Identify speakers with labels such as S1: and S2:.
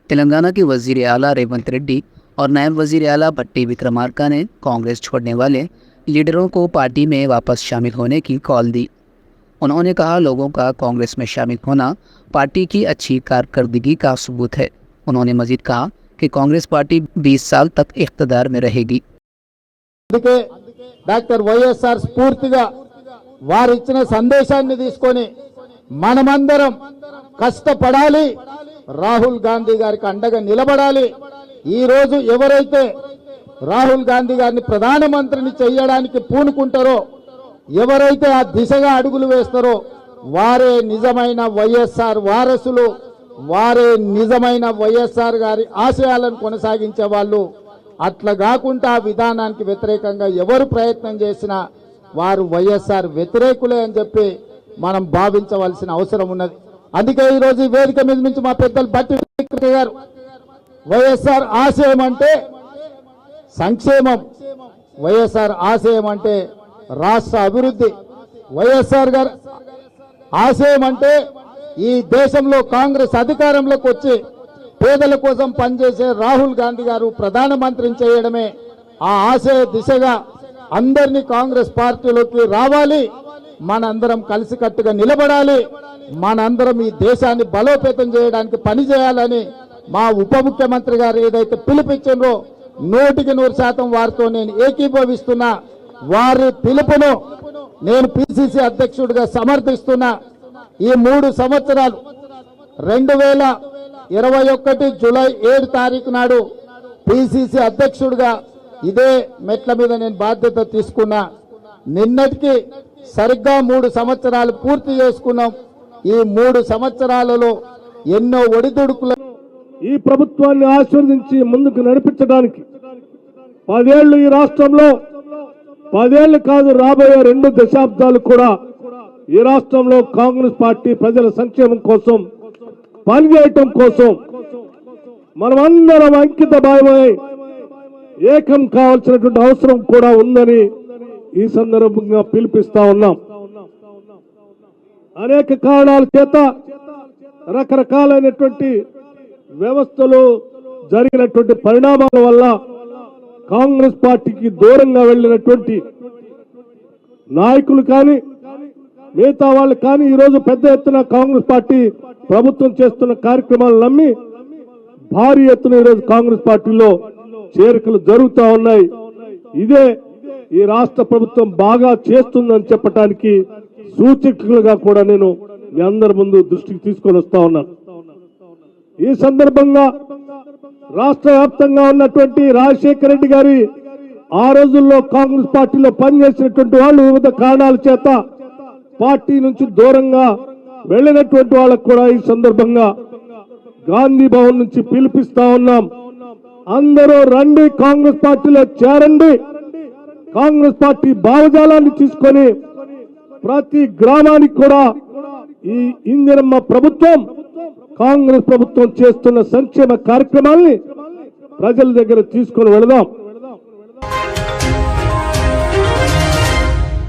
S1: तेलंगाना के वजीर आला रेवंत रेड्डी और नायब वजीर आला भट्टी विक्रमार्का ने कांग्रेस छोड़ने वाले लीडरों को पार्टी में वापस शामिल होने की कॉल दी। उन्होंने कहा, लोगों का कांग्रेस में शामिल होना पार्टी की अच्छी कारकर्दगी का सबूत है। उन्होंने मजीद कहा कि कांग्रेस पार्टी 20 साल तक इख्तिदार में रहेगी।
S2: డాక్టర్ వైఎస్ఆర్ స్ఫూర్తిగా వారు ఇచ్చిన సందేశాన్ని తీసుకొని మనమందరం కష్టపడాలి, రాహుల్ గాంధీ గారికి అండగా నిలబడాలి। ఈ రోజు ఎవరైతే రాహుల్ గాంధీ గారిని ప్రధానమంత్రిని చేయడానికి పూనుకుంటారో, ఎవరైతే ఆ దిశగా అడుగులు వేస్తారో వారే నిజమైన వైఎస్ఆర్ వారసులు, వారే నిజమైన వైఎస్ఆర్ గారి ఆశయాలను కొనసాగించే వాళ్ళు। అట్లా కాకుండా ఆ విధానానికి వ్యతిరేకంగా ఎవరు ప్రయత్నం చేసినా వారు వైఎస్ఆర్ వ్యతిరేకులే అని చెప్పి మనం భావించవలసిన అవసరం ఉన్నది। అందుకే ఈ రోజు ఈ వేదిక మీద నుంచి మా పెద్దలు భట్టి గారు వైఎస్ఆర్ ఆశయం అంటే సంక్షేమం, వైఎస్ఆర్ ఆశయం అంటే రాష్ట్ర అభివృద్ధి, వైఎస్ఆర్ గారు ఆశయం అంటే ఈ దేశంలో కాంగ్రెస్ అధికారంలోకి వచ్చి పేదల కోసం పనిచేసే రాహుల్ గాంధీ గారు ప్రధానమంత్రిని చేయడమే ఆ ఆశయ దిశగా అందరినీ కాంగ్రెస్ పార్టీలోకి రావాలి, మనందరం కలిసికట్టుగా నిలబడాలి, మనందరం ఈ దేశాన్ని బలోపేతం చేయడానికి పనిచేయాలని మా ఉప ముఖ్యమంత్రి గారు ఏదైతే పిలుపిచ్చారో 100% వారితో నేను ఏకీభవిస్తున్నా। వారి పిలుపును నేను పిసిసి అధ్యక్షుడిగా సమర్థిస్తున్నా। ఈ 3 సంవత్సరాలు 2021 జూలై 7 తారీఖు నాడు పిసిసి అధ్యక్షుడిగా ఇదే మెట్ల మీద నేను బాధ్యత తీసుకున్నా। నిన్నటికి సరిగ్గా 3 సంవత్సరాలు పూర్తి చేసుకున్నాం। ఈ 3 సంవత్సరాలలో ఎన్నో ఒడిదుడుకులు
S3: ఈ ప్రభుత్వాన్ని ఆశీర్వదించి ముందుకు నడిపించడానికి 10 ఏళ్లు ఈ రాష్ట్రంలో 10 ఏళ్లు కాదు రాబోయే 2 దశాబ్దాలు కూడా ఈ రాష్ట్రంలో కాంగ్రెస్ పార్టీ ప్రజల సంక్షేమం కోసం పనిచేయటం కోసం మనమందరం అంకిత భావమై ఏకం కావాల్సినటువంటి అవసరం కూడా ఉందని ఈ సందర్భంగా పిలుపిస్తా ఉన్నాం। అనేక కారణాల చేత రకరకాలైనటువంటి వ్యవస్థలు జరిగినటువంటి పరిణామాల వల్ల కాంగ్రెస్ పార్టీకి దూరంగా వెళ్ళినటువంటి నాయకులు కానీ మిగతా వాళ్ళు కానీ ఈరోజు పెద్ద ఎత్తున కాంగ్రెస్ పార్టీ ప్రభుత్వం చేస్తున్న కార్యక్రమాలు నమ్మి భారీ ఎత్తున ఈరోజు కాంగ్రెస్ పార్టీలో చేరికలు జరుగుతూ ఉన్నాయి। ఇదే ఈ రాష్ట్ర ప్రభుత్వం బాగా చేస్తుందని చెప్పడానికి సూచకులుగా కూడా నేను మీ అందరి ముందు దృష్టికి తీసుకొని వస్తా ఉన్నాను। ఈ సందర్భంగా రాష్ట్ర వ్యాప్తంగా ఉన్నటువంటి రాజశేఖర రెడ్డి గారి ఆ రోజుల్లో కాంగ్రెస్ పార్టీలో పనిచేసినటువంటి వాళ్ళు వివిధ కారణాల చేత పార్టీ నుంచి దూరంగా వెళ్ళినటువంటి వాళ్ళకు కూడా ఈ సందర్భంగా గాంధీ భవన్ నుంచి పిలిపిస్తా ఉన్నాం। అందరూ రండి, కాంగ్రెస్ పార్టీలో చేరండి, కాంగ్రెస్ పార్టీ భావజాలాన్ని తీసుకొని ప్రతి గ్రామానికి కూడా ఈ ఇందిరమ్మ ప్రభుత్వం కాంగ్రెస్ ప్రభుత్వం చేస్తున్న సంక్షేమ కార్యక్రమాల్ని ప్రజల దగ్గర తీసుకొని వెళదాం।